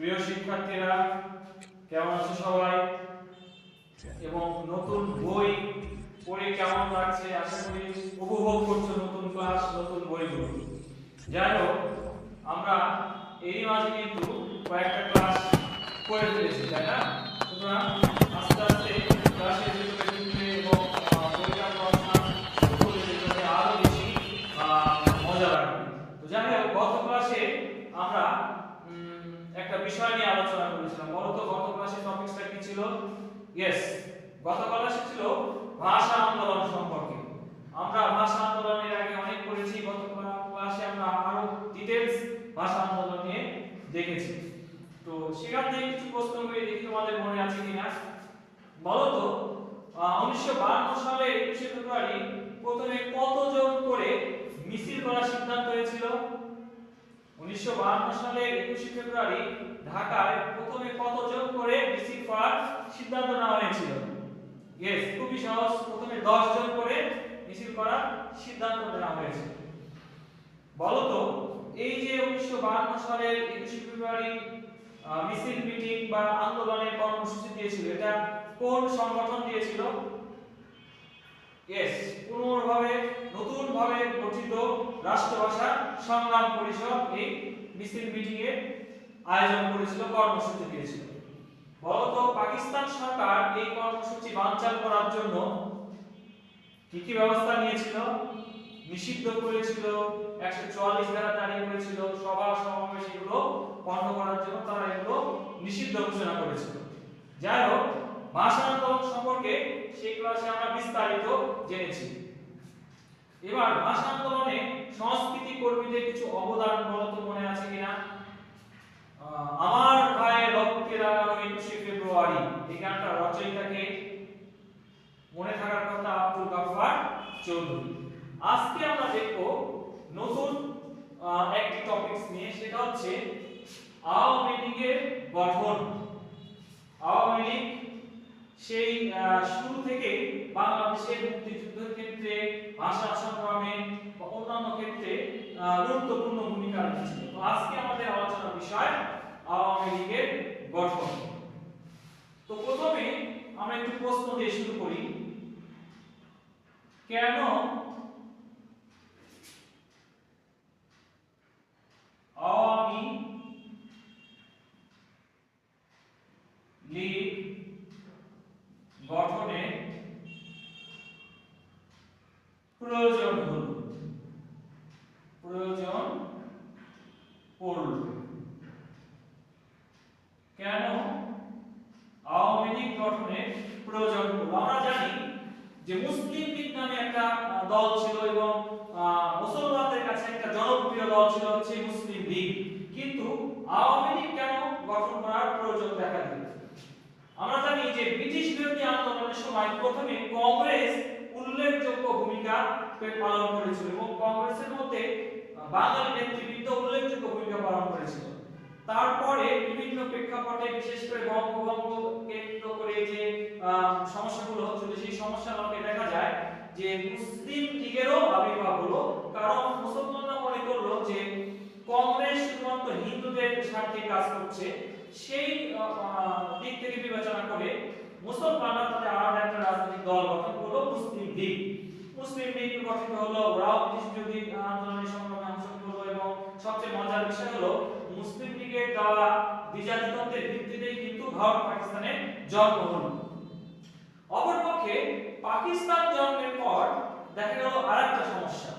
প্রিয় শিক্ষার্থীরা, কেমন আছো সবাই? এবং নতুন বই পড়ে কেমন লাগছে? আশা করি উপভোগ করছো নতুন ক্লাস, নতুন বইগুলো। যাই হোক, আমরা এরই মাঝে কিন্তু কয়েকটা ক্লাস করে ফেলেছি, তাই না? সুতরাং আস্তে আস্তে ক্লাসের ভিতরে ঢুকতে এবং বইটা পড়াশোনা শুরু করে দিতে আরো বেশি মজা লাগবে। তো যাই হোক, গত ক্লাসে আমরা একটা বিষয় নিয়ে আলোচনা করেছিলাম। বলো তো গত ক্লাসের টপিকসটা কি ছিল? ইয়েস, গত ক্লাসে ছিল ভাষা আন্দোলন সম্পর্কে। আমরা ভাষা আন্দোলনের আগে অনেক পড়েছি, গত ক্লাসে আমরা আরো ডিটেইলস ভাষা আন্দোলন নিয়ে দেখেছি। তো সেখান থেকে কিছু প্রশ্ন করে দেখি তোমাদের মনে আছে কিনা। বলো তো 1952 সালে 21শে ফেব্রুয়ারি প্রথমে কতজন করে মিছিল করার সিদ্ধান্ত হয়েছিল? 1952 সালে 21শে ফেব্রুয়ারি ঢাকায় প্রথমে কতজন করে মিছিল করার সিদ্ধান্ত নেওয়া হয়েছিল? ইয়েস, খুবই সহজ। প্রথমে 10 জন করে মিছিল করার সিদ্ধান্ত নেওয়া হয়েছিল। বলো তো এই যে 1952 সালের 21শে ফেব্রুয়ারি মিছিল, মিটিং বা আন্দোলনের কর্মসূচি দিয়েছিল, এটা কোন সংগঠন দিয়েছিল? ইয়েস, পুনর্ভাবে নতুনভাবে গঠিত রাষ্ট্রভাষা সংগ্রাম পরিষদ এই মিছিল মিটিং এর আয়োজন করেছিল, কর্মসূচি দিয়েছিল। বলতো পাকিস্তান সরকার এই কর্মসূচি বানচাল করার জন্য কি কি ব্যবস্থা নিয়েছিল? নিষিদ্ধ করেছিল, 144 ধারা জারি করেছিল, সভা সমাবেশ এগুলো বন্ধ করার জন্য তারা এগুলো নিষিদ্ধ ঘোষণা করেছিল। যাই হোক, ভাষা আন্দোলন সম্পর্কে সেই ক্লাসে আমরা বিস্তারিত জেনেছি। এবার ভাষা আন্দোলনে সংস্কৃতি কর্মীদের কিছু অবদান বলতো মনে আছে কিনা? আমার ভাইয়ের রক্তের আলো 21শে ফেব্রুয়ারি, এই গানটা রচয়িতাকে মনে থাকার কথা আব্দুল গাফফার চৌধুরী। আজকে আমরা দেখব নতুন একটি টপিকস নিয়ে, সেটা হচ্ছে আওয়ামী লীগের গঠন। আওয়ামী লীগ সেই শুরু থেকে বাংলাদেশের মুক্তিযুদ্ধের ক্ষেত্রে, ভাষা সংগ্রামে বা অন্যান্য ক্ষেত্রে গুরুত্বপূর্ণ ভূমিকা রেখেছিল। তো আজকে আমাদের আলোচনার বিষয় আওয়ামী লীগের গঠন। তো প্রথমে আমরা একটু প্রশ্ন দিয়ে শুরু করি। কেন আওয়ামী লীগ গঠনে প্রয়োজন হলো, প্রয়োজন পড়ল? কেন আওয়ামী লীগ গঠনে প্রয়োজন পড়ল? আমরা জানি যে মুসলিম লীগ নামে একটা দল ছিল এবং মুসলমানদের কাছে একটা জনপ্রিয় দল ছিল হচ্ছে মুসলিম লীগ। কিন্তু আওয়ামী লীগ কেন গঠন করার প্রয়োজন দেখা দিল? আমরা জানি যে ব্রিটিশ বিরোধী আন্দোলনের সময় প্রথমে কংগ্রেস উল্লেখযোগ্য ভূমিকা পালন করেছিল এবং কংগ্রেসের মধ্যে বাঙালি নেতৃবৃন্দ উল্লেখযোগ্য ভূমিকা পালন করেছিল। তারপরে বিভিন্ন প্রেক্ষাপটে, বিশেষ করে বঙ্গভঙ্গ কেন্দ্র করে যে সমস্যাগুলো হচ্ছিল, সেই সমস্যাগুলোকে দেখা যায় যে মুসলিম লীগেরও আবির্ভাব হলো। কারণ মুসলমানরা মনে করলো যে কংগ্রেস শুধুমাত্র হিন্দুদের স্বার্থে কাজ করছে, সেই দিক থেকে বিবেচনা করে মুসলমানরা তাদের আলাদা একটা রাজনৈতিক দল গঠন করলো, মুসলিম লীগ। মুসলিম লীগ গঠিত হলো, ওরাও ব্রিটিশ বিরোধী আন্দোলনের সংগ্রামে অংশগ্রহণ করলো এবং সবচেয়ে মজার বিষয় হলো মুসলিম লীগের দেওয়া দ্বিজাতিতন্ত্রের ভিত্তিতেই কিন্তু ভারত পাকিস্তানের জন্ম হলো। অপরপক্ষে পাকিস্তান জন্মের পর দেখা গেল আরেকটা সমস্যা।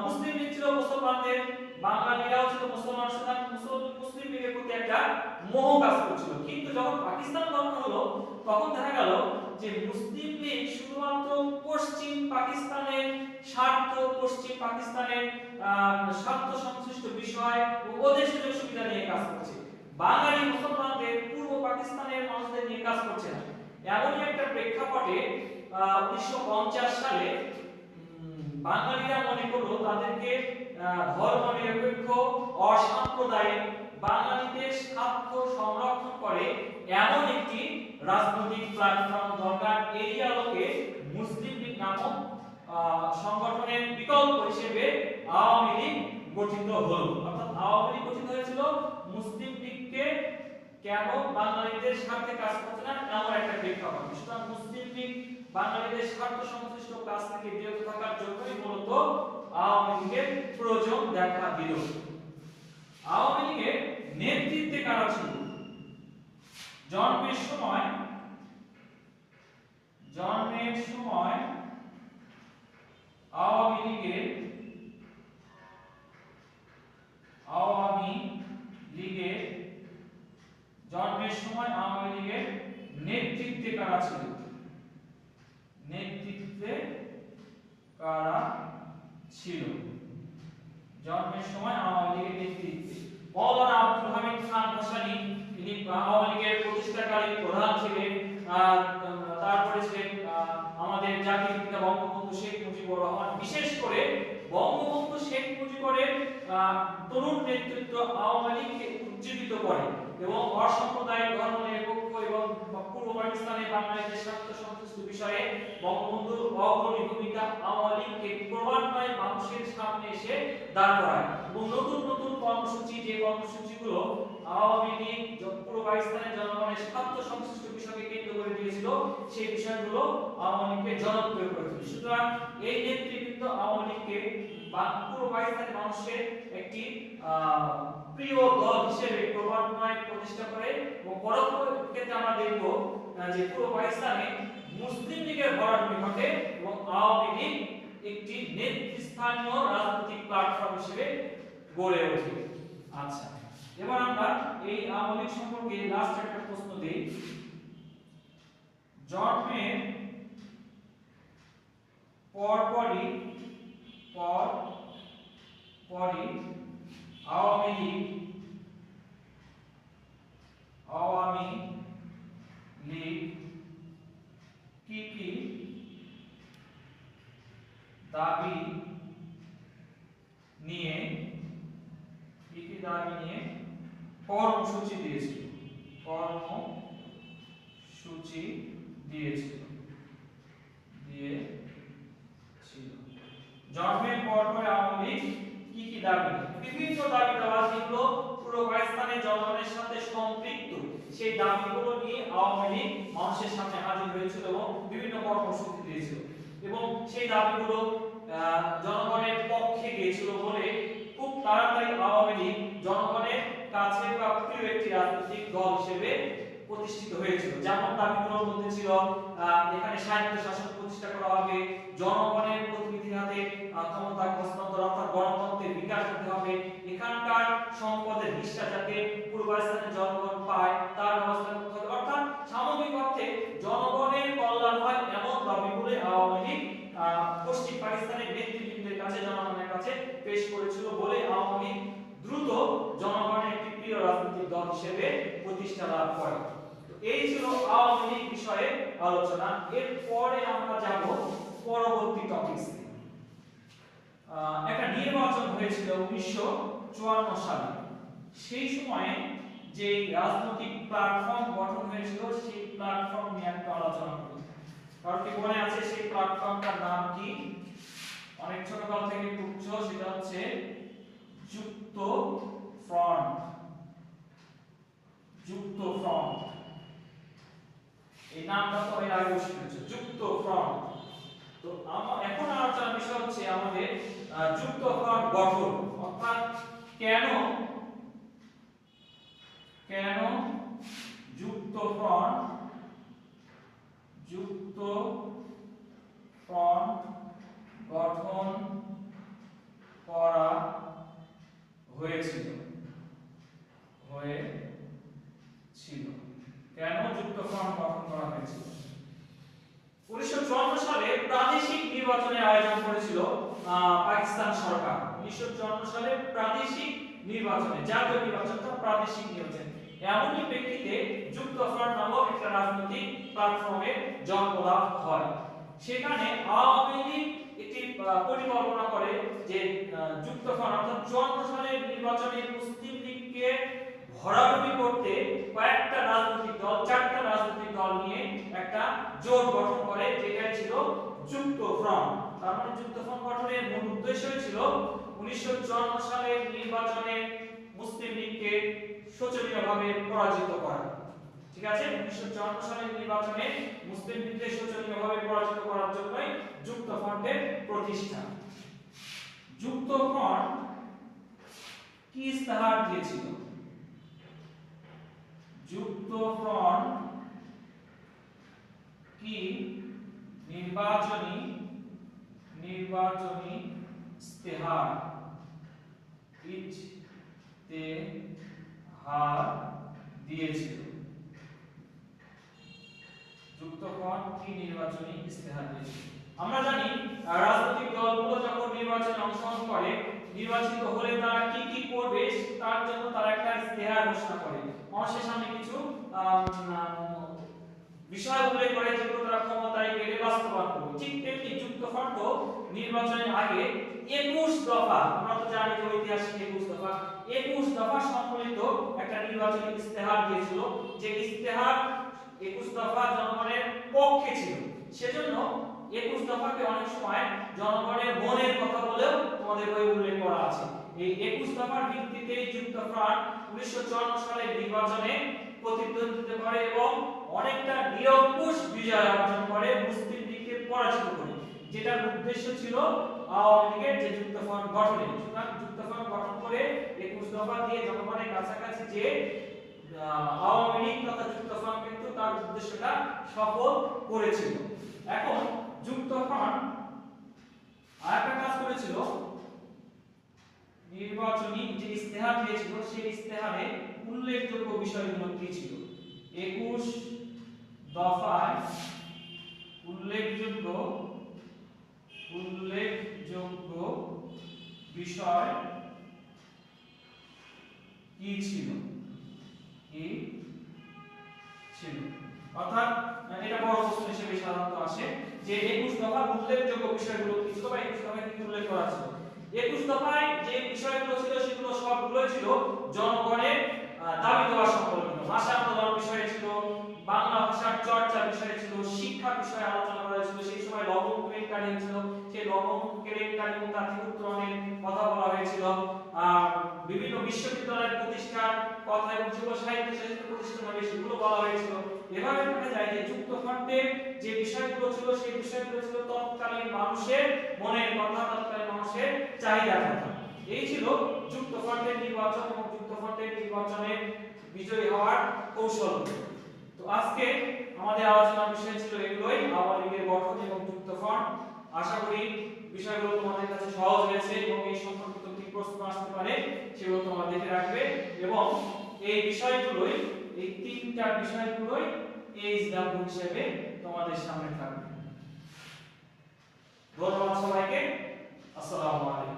মুসলিম লীগ ছিল মুসলমানদের, বাঙালিরাও ছিল মুসলমান, সুতরাং মুসলিম লীগের প্রতি একটা মোহ কাজ করছিল। কিন্তু যখন পাকিস্তান গঠন হলো তখন দেখা গেল যে মুসলিম লীগ শুধুমাত্র পশ্চিম পাকিস্তানের স্বার্থ, পশ্চিম পাকিস্তানের স্বার্থ সংশ্লিষ্ট বিষয় ও ওদের সুযোগ সুবিধা নিয়ে কাজ করছে, বাঙালি মুসলমানদের, পূর্ব পাকিস্তানের মানুষদের নিয়ে কাজ করছে না। এমনই একটা প্রেক্ষাপটে 1950 সালে বাঙালিরা মনে করলো তাদেরকে ধর্মনিরপেক্ষ, অসাম্প্রদায়িক, বাঙালিদের স্বার্থ সংরক্ষণ করে এমন একটি রাজনৈতিক প্ল্যাটফর্ম দরকার। এই আলোকে মুসলিম লীগ নামক সংগঠনের বিকল্প হিসেবে আওয়ামী লীগ গঠিত হলো। অর্থাৎ আওয়ামী লীগ গঠিত হয়েছিল মুসলিম লীগকে কেন বাঙালিদের স্বার্থে কাজ করছে না এমন একটা প্রেক্ষাপট। সুতরাং মুসলিম লীগ বাঙালিদের স্বার্থ সংশ্লিষ্ট কাজ থেকে বিরত থাকার জন্যই মূলত আওয়ামী লীগের প্রয়োজন দেখা দিল। আওয়ামী লীগের নেতৃত্বে কারা ছিল? জন্মের সময় আওয়ামী লীগের জন্মের সময় আওয়ামী লীগের নেতৃত্বে কারা ছিল? জন্মের সময় আওয়ামী লীগের নেতৃত্বে মাওলানা আব্দুল হামিদ খান ভাসানী, তিনি আওয়ামী লীগের প্রতিষ্ঠাকারী প্রধান ছিলেন। তারপরে ছিলেন আমাদের জাতির পিতা বঙ্গবন্ধু শেখ মুজিবুর রহমান। বিশেষ করে বঙ্গবন্ধু শেখ মুজিবুরের তরুণ নেতৃত্ব আওয়ামী লীগকে উজ্জীবিত করে এবং অসাম্প্রদায়িক ধর্মনিরপেক্ষ এবং পূর্ব পাকিস্তানে বাংলাদেশের স্বার্থ সংশ্লিষ্ট বিষয়ে বঙ্গবন্ধুর অগ্রণী ভূমিকা আওয়ামী লীগকে ক্রমান্বয়ে মানুষের সামনে এসে দাঁড় করায় এবং নতুন নতুন কর্মসূচি, যে কর্মসূচিগুলো আওয়ামী লীগ পূর্ব পাকিস্তানের জনগণের স্বার্থ সংশ্লিষ্ট বিষয়কে কেন্দ্র করে দিয়েছিল, সেই বিষয়গুলো আওয়ামী লীগকে জনপ্রিয় করে তুলে। সুতরাং এই নেতৃবৃন্দ আওয়ামী লীগকে পূর্ব পাকিস্তানের মানুষের একটি প্রিয় দল হিসেবে ক্রমান্বয়ে প্রতিষ্ঠা করে এবং পরবর্তী ক্ষেত্রে আমরা দেখব যে পূর্ব পাকিস্তানে মুসলিম লীগের ভরাডুবি ঘটে এবং আওয়ামী লীগ একটি নেতৃস্থানীয় রাজনৈতিক প্ল্যাটফর্ম হিসেবে গড়ে ওঠে। আচ্ছা, এবার আমরা এই আওয়ামী লীগ সম্পর্কে লাস্ট একটা প্রশ্ন দেই। জন্মের পরপরই আওয়ামী লীগ কি কি দাবি নিয়ে কর্মসূচি দিয়েছিল। জন্মের পর আওয়ামী লীগ কি কি দাবি, বিভিন্ন দাবি দেওয়া যেগুলো পুরো পাকিস্তানের জনগণের সাথে সম্পৃক্ত, সেই দাবিগুলো নিয়ে আওয়ামী লীগ মানুষের সামনে হাজির হয়েছিল এবং বিভিন্ন কর্মসূচি দিয়েছিল এবং সেই দাবিগুলো জনগণের পক্ষে গিয়েছিল বলে খুব তাড়াতাড়ি আওয়ামী লীগ জনগণের কাছে বা প্রিয় একটি রাজনৈতিক দল হিসেবে প্রতিষ্ঠিত হয়েছিল। যেমন দাবিগুলোর মধ্যে ছিল এখানে স্বায়ত্ত শাসন প্রতিষ্ঠা করা হবে, জনগণের প্রতিনিধির হাতে ক্ষমতা হস্তান্তর অর্থাৎ গণতন্ত্রের বিকাশ করতে হবে, এখানকার সম্পদের হিস্সা যাতে পূর্ব পাকিস্তানের জনগণ পায় তার ব্যবস্থা করতে হবে, অর্থাৎ সামগ্রিক অর্থে জনগণের কল্যাণ হয় এমন দাবিগুলো আওয়ামী লীগ পশ্চিম পাকিস্তানের নেতৃবৃন্দের কাছে, জনগণের কাছে পেশ করেছিল বলে আওয়ামী লীগ দ্রুত জনগণের একটি প্রিয় রাজনৈতিক দল হিসেবে প্রতিষ্ঠা লাভ করে। এই ছিল আওয়ামী লীগ বিষয়ে আলোচনা। এরপরে আমরা যাব পরবর্তী টপিকসে। একটা নির্বাচন হয়েছিল 1954 সালে। সেই সময়ে যে রাজনৈতিক প্ল্যাটফর্ম গঠন হয়েছিল সেই প্ল্যাটফর্ম নিয়ে একটা আলোচনা করি। কারণ কি মনে আছে সেই প্ল্যাটফর্মটার নাম কি? অনেক ছোটকাল থেকে পড়ছো, সেটা হচ্ছে যুক্ত ফ্রন্ট। এই নামটা তো এর আগে শুনেছো, যুক্ত ফ্রন্ট। তো এখন আলোচনার বিষয় হচ্ছে আমাদের যুক্ত ফ্রন্ট গঠন, অর্থাৎ কেন যুক্ত ফ্রন্ট গঠন করা হয়েছিল। কেন যুক্ত ফ্রন্ট গঠন করা হয়েছিল? 1954 সালে প্রাদেশিক নির্বাচনের আয়োজন করেছিল পাকিস্তান সরকার। 1954 সালে প্রাদেশিক নির্বাচনে, জাতীয় নির্বাচনটা প্রাদেশিক নির্বাচন, এমনই প্রেক্ষিতে যুক্ত ফ্রন্ট নামক একটা রাজনৈতিক প্ল্যাটফর্মের জন্ম লাভ হয়। সেখানে আওয়ামী লীগ একটি পরিকল্পনা করে যে যুক্ত ফ্রন্ট অর্থাৎ 54 সালের নির্বাচনে মুসলিম লীগকে ভরাডুবি করতে কয়েকটা রাজনৈতিক দল, 4টা রাজনৈতিক দল নিয়ে একটা জোট গঠন করে, যেটা ছিল যুক্ত ফ্রন্ট। তার মানে যুক্ত ফ্রন্ট গঠনের মূল উদ্দেশ্য ছিল 1954 সালের নির্বাচনে মুসলিম লীগকে শোচনীয়ভাবে পরাজিত করা। ঠিক আছে, 1954 সালের নির্বাচনে মুসলিম লীগকে শোচনীয়ভাবে পরাজিত করার জন্যই যুক্তফ্রন্টের প্রতিষ্ঠা। যুক্তফ্রন্ট কি ইস্তেহার দিয়েছিল? যুক্তফ্রন্ট কি নির্বাচনী ইস্তেহার দিয়েছিল? যুক্তফ্রন্ট কি নির্বাচনী ইস্তেহার দিয়েছিল? আমরা জানি রাজনৈতিক দলগুলো যখন নির্বাচনে অংশগ্রহণ করে, নির্বাচিত হলে তারা কি কি করবে তার জন্য তারা একটা ইস্তেহার ঘোষণা করে, মানুষের সামনে কিছু বিষয় উল্লেখ করে যেগুলো তারা ক্ষমতায় গেলে বাস্তবায়ন করবে। ঠিক তেমনি যুক্তফ্রন্টও নির্বাচনের আগে 21 দফা, আমরা তো জানি যে ঐতিহাসিক 21 দফা সম্মিলিত একটা নির্বাচনী ইস্তেহার দিয়েছিল, যে ইস্তেহার 21 দফা জনগণের পক্ষে ছিল। সেজন্য 21 দফাকে অনেক সময় জনগণের মনের কথা বলেও তোমাদের বইয়ে উল্লেখ করা আছে। এই 21 দফার ভিত্তিতেই যুক্তফ্রন্ট 1954 সালের নির্বাচনে প্রতিদ্বন্দ্বিতা করে এবং অনেকটা নিরঙ্কুশ বিজয় অর্জন করে, মুসলিম লীগকে পরাজিত করে, যেটার উদ্দেশ্য ছিল আওয়ামী লীগের যে যুক্তফ্রন্ট গঠনে। সুতরাং যুক্তফ্রন্ট গঠন করে 21 দফা দিয়ে জনগণের কাছাকাছি যে আওয়ামী লীগ তথা যুক্তফ্রন্ট কিন্তু তার উদ্দেশ্যটা সফল করেছিল। এখন যুক্তফ্রন্ট আরেকটা কাজ করেছিল, নির্বাচনী যে ইস্তেহার দিয়েছিল সেই ইস্তেহারে উল্লেখযোগ্য বিষয়গুলো কি ছিল? 21 দফায় উল্লেখযোগ্য বিষয় কি ছিল? অর্থাৎ এটা বড় প্রশ্ন হিসেবে সাধারণত আসে যে 21 দফার উল্লেখযোগ্য বিষয়গুলো কি ছিল বা 21 দফায় কি উল্লেখ করা ছিল। 21 দফায় যে বিষয়গুলো ছিল সেগুলো সবগুলো ছিল জনগণের দাবি দেওয়া সম্পর্কিত। ভাষা আন্দোলন বিষয় ছিল, বাংলা ভাষার চর্চা বিষয় ছিল, শিক্ষা বিষয়ে আলোচনা করা হয়েছিল। সেই সময় লবণ কেলেঙ্কারি হয়েছিল, সেই লবণ কেলেঙ্কারি ও তার উত্তরণের কথা বলা হয়েছিল। বিভিন্ন বিশ্ববিদ্যালয়ের প্রতিষ্ঠান কথা এবং যুব সাহিত্য প্রতিষ্ঠান হবে সেগুলো বলা হয়েছিল। এভাবে দেখা যায় যে যুক্তফ্রন্টের যে বিষয়গুলো ছিল সেই বিষয়গুলো ছিল তৎকালীন মানুষের মনের কথা, তৎকালীন মানুষের চাহিদার কথা। এই ছিল যুক্তফ্রন্টের নির্বাচন এবং যুক্তফ্রন্টের নির্বাচনে বিজয়ী হওয়ার কৌশল। তো আজকে আমাদের আলোচনার বিষয় ছিল এগুলোই, আওয়ামী লীগের গঠন এবং যুক্তফ্রন্ট। আশা করি বিষয়গুলো তোমাদের কাছে সহজ হয়েছে এবং এই সম্পর্কিত কি প্রশ্ন আসতে পারে সেগুলো তোমরা দেখে রাখবে এবং এই বিষয়গুলোই, এই তিনটা বিষয়গুলোই এইচডব্লিউ হিসেবে তোমাদের সামনে থাকবে। ধন্যবাদ সবাইকে। আসসালামু আলাইকুম।